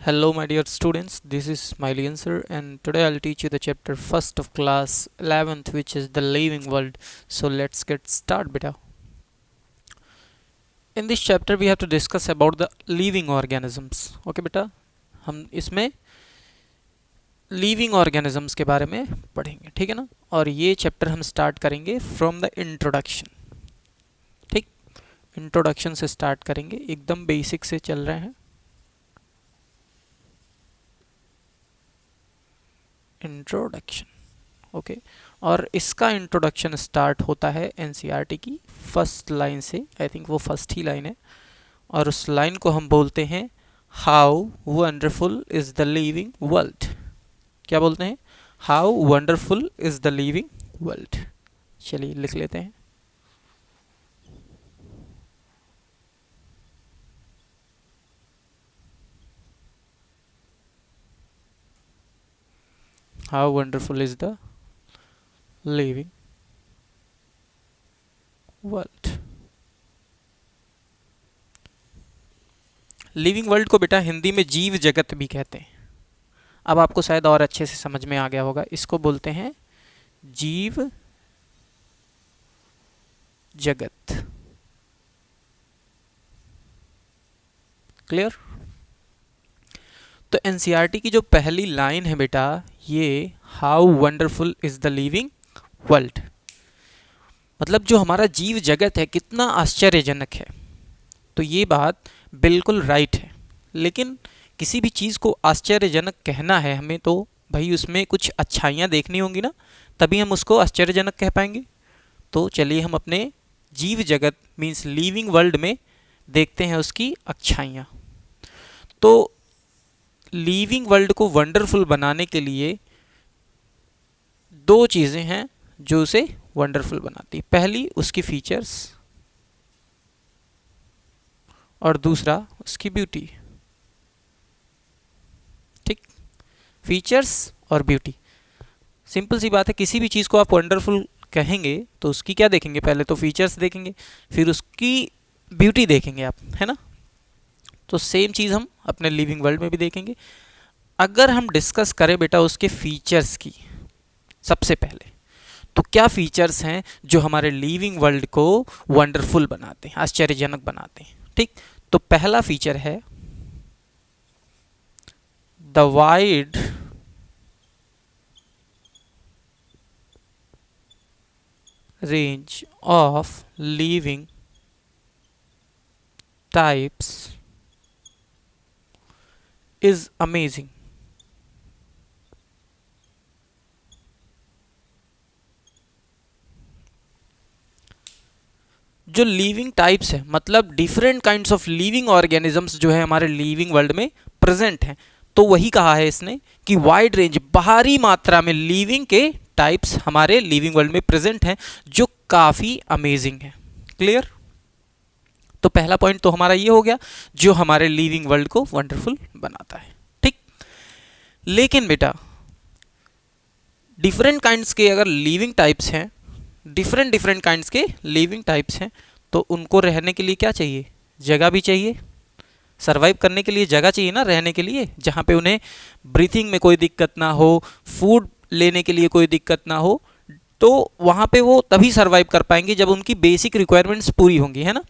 Hello my dear students, this is Smiley sir and today I'll teach you the chapter first of class 11th which is the living world. So let's get started beta. In this chapter we have to discuss about the living organisms. Okay beta, हम इसमें living organisms के बारे में पढ़ेंगे, ठीक है ना। और ये चैप्टर हम स्टार्ट करेंगे फ्रॉम द इंट्रोडक्शन। ठीक, इंट्रोडक्शन से स्टार्ट करेंगे, एकदम बेसिक से चल रहे हैं। Introduction, okay. और इसका इंट्रोडक्शन स्टार्ट होता है एनसीईआरटी की फर्स्ट लाइन से, आई थिंक वो फर्स्ट ही लाइन है। और उस लाइन को हम बोलते हैं how wonderful is the living world. क्या बोलते हैं? How wonderful is the living world. चलिए लिख लेते हैं। How wonderful is the living world। Living world को बेटा हिंदी में जीव जगत भी कहते हैं। अब आपको शायद और अच्छे से समझ में आ गया होगा, इसको बोलते हैं जीव जगत। क्लियर? तो एनसीईआरटी की जो पहली लाइन है बेटा, ये how wonderful is the living world, मतलब जो हमारा जीव जगत है कितना आश्चर्यजनक है। तो ये बात बिल्कुल राइट है, लेकिन किसी भी चीज़ को आश्चर्यजनक कहना है हमें तो भाई उसमें कुछ अच्छाइयाँ देखनी होंगी ना, तभी हम उसको आश्चर्यजनक कह पाएंगे। तो चलिए हम अपने जीव जगत मीन्स लिविंग वर्ल्ड में देखते हैं उसकी अच्छाइयाँ। तो लिविंग वर्ल्ड को वंडरफुल बनाने के लिए दो चीज़ें हैं जो उसे वंडरफुल बनाती है। पहली उसकी फीचर्स और दूसरा उसकी ब्यूटी। ठीक, फीचर्स और ब्यूटी, सिंपल सी बात है। किसी भी चीज़ को आप वंडरफुल कहेंगे तो उसकी क्या देखेंगे? पहले तो फीचर्स देखेंगे, फिर उसकी ब्यूटी देखेंगे आप, है ना। तो सेम चीज़ हम अपने लिविंग वर्ल्ड में भी देखेंगे। अगर हम डिस्कस करें बेटा उसके फीचर्स की सबसे पहले, तो क्या फीचर्स हैं जो हमारे लिविंग वर्ल्ड को वंडरफुल बनाते हैं, आश्चर्यजनक बनाते हैं। ठीक, तो पहला फीचर है the wide range of living types is amazing. जो लिविंग टाइप्स है मतलब different kinds of living organisms जो है हमारे लिविंग वर्ल्ड में प्रेजेंट हैं, तो वही कहा है इसने कि वाइड रेंज, बाहरी मात्रा में लिविंग के टाइप्स हमारे लिविंग वर्ल्ड में प्रेजेंट हैं जो काफ़ी अमेजिंग है। क्लियर? तो पहला पॉइंट तो हमारा ये हो गया जो हमारे लिविंग वर्ल्ड को वंडरफुल बनाता है। ठीक, लेकिन बेटा डिफरेंट काइंड्स के अगर लिविंग टाइप्स हैं, डिफरेंट काइंड्स के लिविंग टाइप्स हैं, तो उनको रहने के लिए क्या चाहिए? जगह भी चाहिए। सरवाइव करने के लिए जगह चाहिए ना रहने के लिए, जहाँ पे उन्हें ब्रीथिंग में कोई दिक्कत ना हो, फूड लेने के लिए कोई दिक्कत ना हो, तो वहाँ पे वो तभी सरवाइव कर पाएंगे जब उनकी बेसिक रिक्वायरमेंट्स पूरी होंगी, है ना।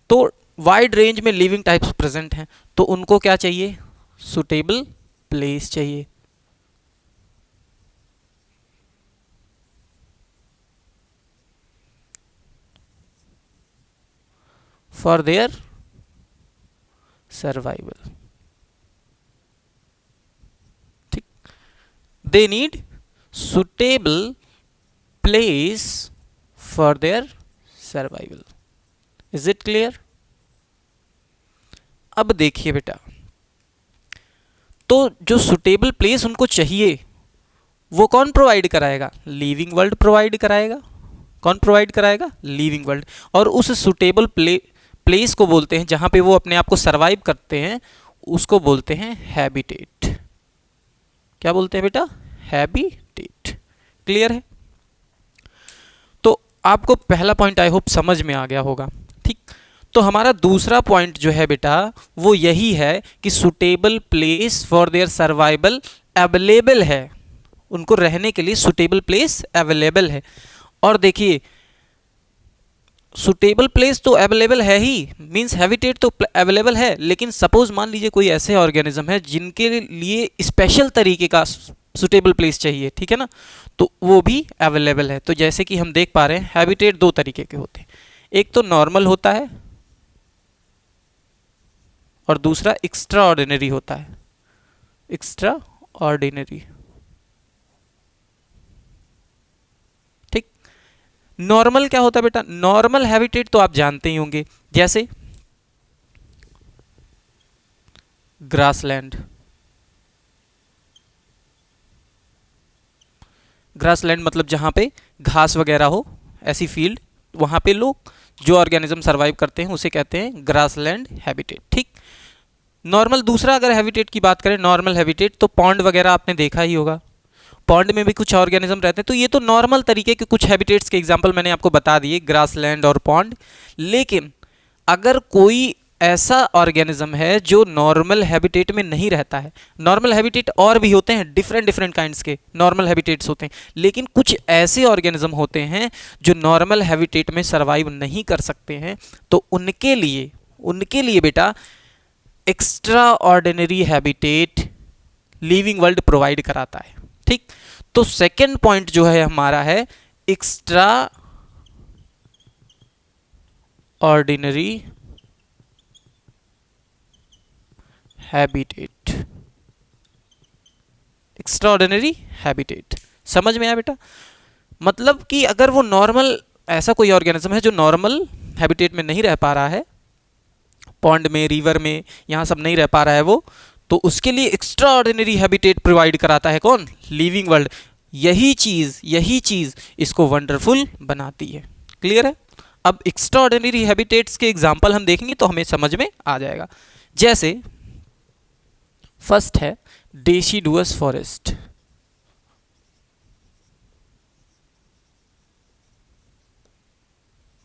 तो वाइड रेंज में लिविंग टाइप्स प्रेजेंट हैं, तो उनको क्या चाहिए? सुटेबल प्लेस चाहिए। for their survival। ठीक, they need suitable place for their survival। is it clear? अब देखिए बेटा, तो जो सुटेबल प्लेस उनको चाहिए वो कौन प्रोवाइड कराएगा? लिविंग वर्ल्ड प्रोवाइड कराएगा। कौन प्रोवाइड कराएगा? Living world. और उस सुटेबल प्लेस को बोलते हैं, जहां पे वो अपने आप को सरवाइव करते हैं, उसको बोलते हैं हैबिटेट। क्या बोलते हैं बेटा? हैबिटेट। क्लियर है? तो आपको पहला पॉइंट आई होप समझ में आ गया होगा। ठीक, तो हमारा दूसरा पॉइंट जो है बेटा वो यही है कि suitable place for their survival available है, उनको रहने के लिए सुटेबल प्लेस अवेलेबल है। और देखिए सुटेबल प्लेस तो अवेलेबल है ही, मींस हैबिटेट तो अवेलेबल है, लेकिन सपोज मान लीजिए कोई ऐसे ऑर्गेनिज्म है जिनके लिए स्पेशल तरीके का सुटेबल प्लेस चाहिए, ठीक है ना, तो वो भी अवेलेबल है। तो जैसे कि हम देख पा रहे हैं हैबिटेट दो तरीके के होते हैं, एक तो नॉर्मल होता है और दूसरा एक्स्ट्रा ऑर्डिनरी होता है, एक्स्ट्रा ऑर्डिनरी। ठीक, नॉर्मल क्या होता है बेटा, नॉर्मल हैबिटेट तो आप जानते ही होंगे, जैसे ग्रासलैंड, ग्रासलैंड मतलब जहां पे घास वगैरह हो, ऐसी फील्ड, वहां पे लोग जो ऑर्गेनिज्म सरवाइव करते हैं उसे कहते हैं ग्रासलैंड हैबिटेट। ठीक, नॉर्मल। दूसरा अगर हैबिटेट की बात करें, नॉर्मल हैबिटेट, तो पॉन्ड वगैरह आपने देखा ही होगा, पॉन्ड में भी कुछ ऑर्गेनिज्म रहते हैं, तो ये तो नॉर्मल तरीके के कुछ हैबिटेट्स के एग्जांपल मैंने आपको बता दिए, ग्रासलैंड और पॉन्ड। लेकिन अगर कोई ऐसा ऑर्गेनिज्म है जो नॉर्मल हैबिटेट में नहीं रहता है, नॉर्मल हैबिटेट और भी होते हैं, डिफरेंट डिफरेंट काइंड्स के नॉर्मल हैबिटेट्स होते हैं, लेकिन कुछ ऐसे ऑर्गेनिज्म होते हैं जो नॉर्मल हैबिटेट में सर्वाइव नहीं कर सकते हैं, तो उनके लिए बेटा extra ordinary habitat living world provide कराता है। ठीक, तो सेकेंड पॉइंट जो है हमारा है extra ordinary habitat, extra ordinary habitat. समझ में आया बेटा, मतलब कि अगर वो नॉर्मल, ऐसा कोई ऑर्गेनिज्म है जो नॉर्मल हैबिटेट में नहीं रह पा रहा है, पॉन्ड में, रिवर में, यहाँ सब नहीं रह पा रहा है वो, तो उसके लिए एक्स्ट्रा ऑर्डिनरी हैबिटेट प्रोवाइड कराता है कौन, लिविंग वर्ल्ड। यही चीज इसको वंडरफुल बनाती है। क्लियर है? अब एक्स्ट्रा ऑर्डिनरी हैबिटेट्स के एग्जाम्पल हम देखेंगे तो हमें समझ में आ जाएगा। जैसे फर्स्ट है डेसिडुअस फॉरेस्ट,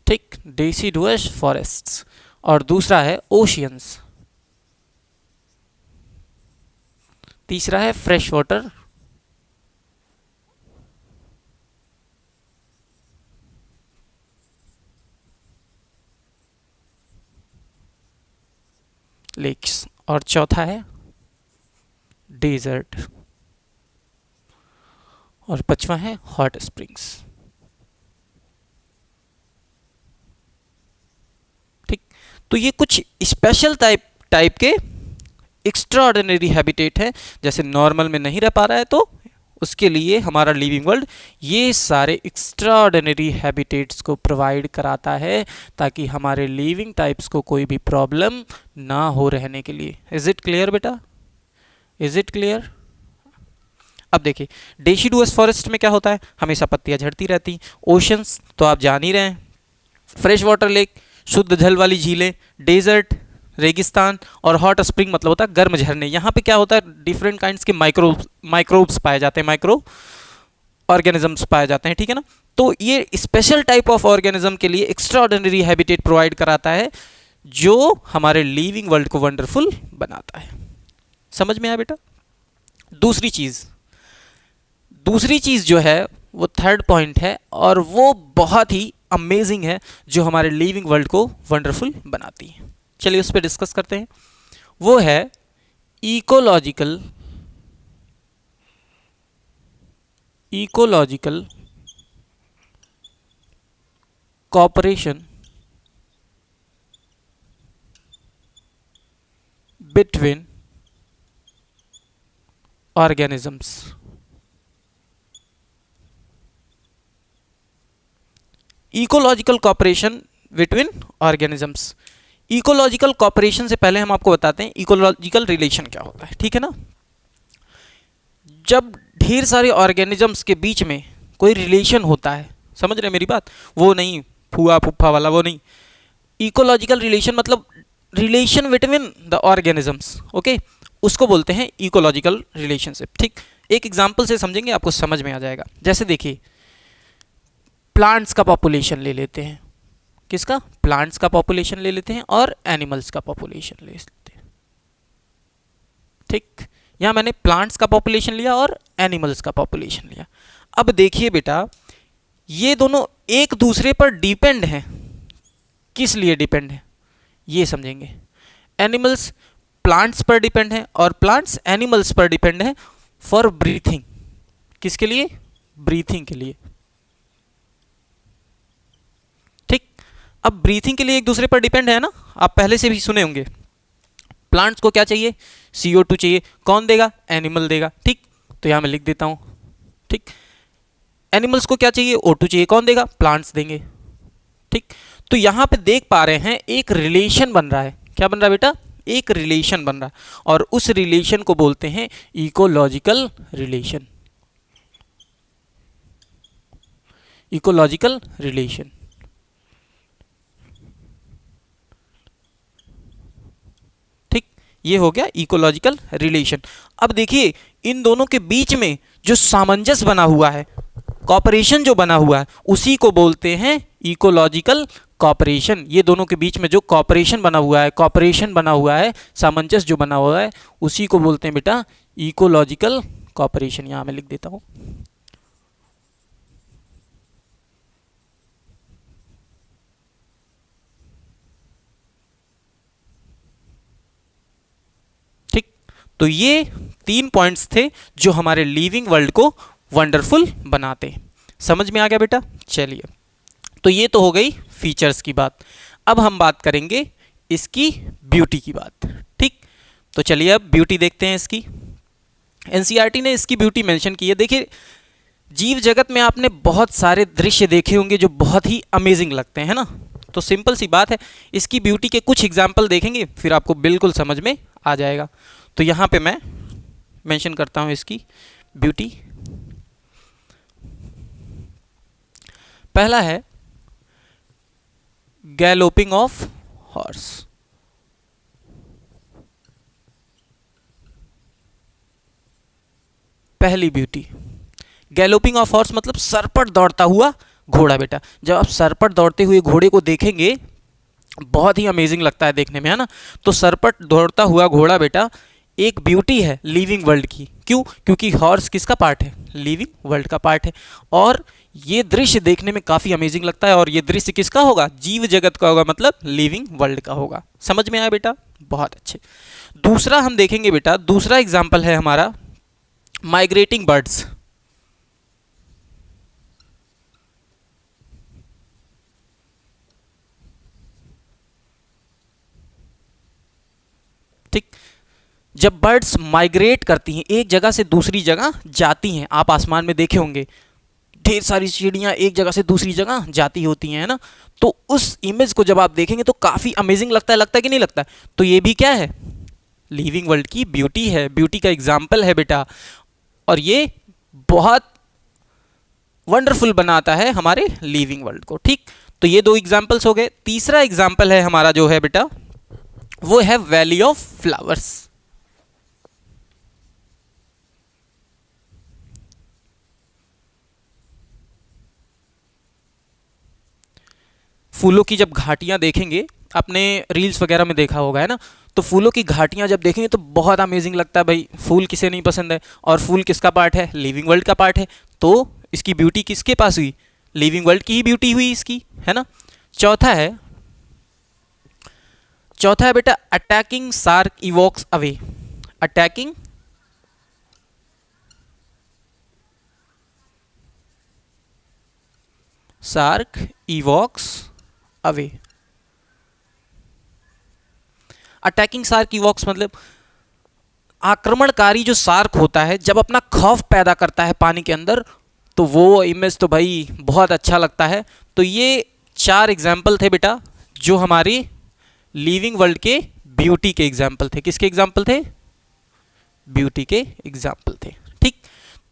ठीक, डेसिडुअस फॉरेस्ट्स, और दूसरा है ओशियंस, तीसरा है फ्रेश वाटर, लेक्स, और चौथा है डेजर्ट, और पांचवा है हॉट स्प्रिंग्स। ठीक, तो ये कुछ स्पेशल टाइप के एक्स्ट्रा ऑर्डिनरी हैबिटेट है, जैसे नॉर्मल में नहीं रह पा रहा है तो उसके लिए हमारा लिविंग वर्ल्ड ये सारे एक्स्ट्रा ऑर्डिनरी हैबिटेट्स को प्रोवाइड कराता है, ताकि हमारे लिविंग टाइप्स को कोई भी प्रॉब्लम ना हो रहने के लिए। इज इट क्लियर बेटा, इज इट क्लियर? अब देखिए डेसिडुअस फॉरेस्ट में क्या होता है, हमेशा पत्तियां झड़ती रहती। ओशंस तो आप जान ही रहे हैं, फ्रेश वाटर लेक, शुद्ध जल वाली झीलें, डेजर्ट रेगिस्तान, और हॉट स्प्रिंग मतलब होता है गर्म झरने। यहाँ पे क्या होता है, डिफरेंट काइंड्स के माइक्रोब्स पाए जाते हैं, माइक्रो ऑर्गेनिजम्स पाए जाते हैं, ठीक है ना। तो ये स्पेशल टाइप ऑफ ऑर्गेनिज्म के लिए एक्स्ट्रा ऑर्डिनरी हैबिटेट प्रोवाइड कराता है, जो हमारे लिविंग वर्ल्ड को वंडरफुल बनाता है। समझ में आया बेटा? दूसरी चीज जो है वो थर्ड पॉइंट है, और वो बहुत ही अमेजिंग है, जो हमारे लिविंग वर्ल्ड को वंडरफुल बनाती है। चलिए उस पर डिस्कस करते हैं। वो है ecological cooperation between organisms. Ecological cooperation between organisms. Ecological cooperation से पहले हम आपको बताते हैं इकोलॉजिकल रिलेशन क्या होता है, ठीक है ना। जब ढेर सारे ऑर्गेनिजम्स के बीच में कोई रिलेशन होता है, समझ रहे हैं मेरी बात, वो नहीं फूआ फुफ्फा वाला, वो नहीं। इकोलॉजिकल रिलेशन मतलब relation between the organisms, okay, उसको बोलते हैं इकोलॉजिकल रिलेशनशिप। ठीक, एक एग्जांपल से समझेंगे, आपको समझ में आ जाएगा। जैसे देखिए प्लांट्स का पॉपुलेशन ले लेते हैं, किसका? प्लांट्स का पॉपुलेशन ले लेते हैं और एनिमल्स का पॉपुलेशन ले लेते हैं। ठीक, यहां मैंने प्लांट्स का पॉपुलेशन लिया और एनिमल्स का पॉपुलेशन लिया। अब देखिए बेटा, ये दोनों एक दूसरे पर डिपेंड हैं। किस लिए डिपेंड है ये समझेंगे। एनिमल्स प्लांट्स पर डिपेंड है और प्लांट्स एनिमल्स पर डिपेंड है फॉर ब्रीथिंग। किसके लिए? ब्रीथिंग के लिए। ठीक, अब ब्रीथिंग के लिए एक दूसरे पर डिपेंड है ना, आप पहले से भी सुने होंगे। प्लांट्स को क्या चाहिए? CO2 चाहिए। कौन देगा? एनिमल देगा। ठीक, तो यहां मैं लिख देता हूं। ठीक, एनिमल्स को क्या चाहिए? O2 चाहिए। कौन देगा? प्लांट्स देंगे। ठीक, तो यहां पे देख पा रहे हैं एक रिलेशन बन रहा है। क्या बन रहा है बेटा? एक रिलेशन बन रहा है और उस रिलेशन को बोलते हैं इकोलॉजिकल रिलेशन। Ecological relation. ठीक, ये हो गया इकोलॉजिकल रिलेशन। अब देखिए इन दोनों के बीच में जो सामंजस्य बना हुआ है, कॉपरेशन जो बना हुआ है, उसी को बोलते हैं इकोलॉजिकल कॉपरेशन। ये दोनों के बीच में जो कॉपरेशन बना हुआ है, कॉपरेशन बना हुआ है, सामंजस्य जो बना हुआ है, उसी को बोलते हैं बेटा इकोलॉजिकल कॉपरेशन। यहां मैं लिख देता हूं। ठीक, तो ये 3 पॉइंट्स थे जो हमारे लिविंग वर्ल्ड को वंडरफुल बनाते हैं। समझ में आ गया बेटा? चलिए, तो ये तो हो गई फीचर्स की बात। अब हम बात करेंगे इसकी ब्यूटी की बात। ठीक, तो चलिए अब ब्यूटी देखते हैं इसकी। एनसीईआरटी ने इसकी ब्यूटी मेंशन की है। देखिए, जीव जगत में आपने बहुत सारे दृश्य देखे होंगे जो बहुत ही अमेजिंग लगते हैं, है ना। तो सिंपल सी बात है, इसकी ब्यूटी के कुछ एग्जाम्पल देखेंगे फिर आपको बिल्कुल समझ में आ जाएगा। तो यहाँ पे मैं मेंशन करता हूँ इसकी ब्यूटी। पहला है गैलोपिंग ऑफ हॉर्स। पहली ब्यूटी, गैलोपिंग ऑफ हॉर्स मतलब सर पर दौड़ता हुआ घोड़ा। बेटा, जब आप सर पर दौड़ते हुए घोड़े को देखेंगे बहुत ही अमेजिंग लगता है देखने में, है ना। तो सर पर दौड़ता हुआ घोड़ा बेटा एक ब्यूटी है लिविंग वर्ल्ड की। क्यों? क्योंकि हॉर्स किसका पार्ट है? लिविंग वर्ल्ड का पार्ट है। और ये दृश्य देखने में काफ़ी अमेजिंग लगता है और ये दृश्य किसका होगा? जीव जगत का होगा, मतलब लिविंग वर्ल्ड का होगा। समझ में आया बेटा? बहुत अच्छे। दूसरा हम देखेंगे बेटा, दूसरा एग्जाम्पल है हमारा माइग्रेटिंग बर्ड्स। ठीक, जब बर्ड्स माइग्रेट करती हैं, एक जगह से दूसरी जगह जाती हैं, आप आसमान में देखे होंगे ढेर सारी चिड़ियाँ एक जगह से दूसरी जगह जाती होती हैं, है ना। तो उस इमेज को जब आप देखेंगे तो काफ़ी अमेजिंग लगता है कि नहीं लगता है? तो ये भी क्या है? लिविंग वर्ल्ड की ब्यूटी है, ब्यूटी का एग्जाम्पल है बेटा। और ये बहुत वंडरफुल बनाता है हमारे लिविंग वर्ल्ड को। ठीक, तो ये 2 एग्जाम्पल्स हो गए। तीसरा एग्जाम्पल है हमारा जो है बेटा, वो है वैली ऑफ फ्लावर्स। फूलों की जब घाटियां देखेंगे, आपने रील्स वगैरह में देखा होगा, है ना। तो फूलों की घाटियां जब देखेंगे तो बहुत अमेजिंग लगता है भाई। फूल किसे नहीं पसंद है? और फूल किसका पार्ट है? लिविंग वर्ल्ड का पार्ट है। तो इसकी ब्यूटी किसके पास हुई? लिविंग वर्ल्ड की ही ब्यूटी हुई इसकी, है ना। चौथा है बेटा attacking shark evokes away. Attacking shark evokes away. Attacking shark evokes मतलब आक्रमणकारी जो शार्क होता है जब अपना खौफ पैदा करता है पानी के अंदर, तो वो इमेज तो भाई बहुत अच्छा लगता है। तो ये 4 एग्जाम्पल थे बेटा जो हमारी लिविंग वर्ल्ड के ब्यूटी के एग्जाम्पल थे। किसके एग्जाम्पल थे? ब्यूटी के एग्जाम्पल थे। ठीक,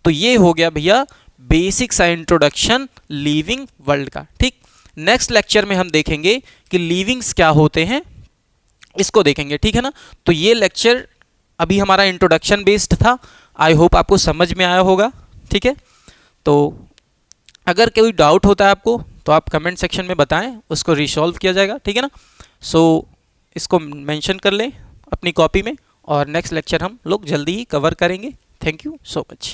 तो ये हो गया भैया बेसिक सा इंट्रोडक्शन लिविंग वर्ल्ड का। ठीक, नेक्स्ट लेक्चर में हम देखेंगे कि लिविंग्स क्या होते हैं, इसको देखेंगे। ठीक है ना। तो ये लेक्चर अभी हमारा इंट्रोडक्शन बेस्ड था। आई होप आपको समझ में आया होगा। ठीक है, तो अगर कोई डाउट होता है आपको तो आप कमेंट सेक्शन में बताएं, उसको रिसॉल्व किया जाएगा, ठीक है ना। सो इसको मेंशन कर लें अपनी कॉपी में, और नेक्स्ट लेक्चर हम लोग जल्दी ही कवर करेंगे। Thank you so much.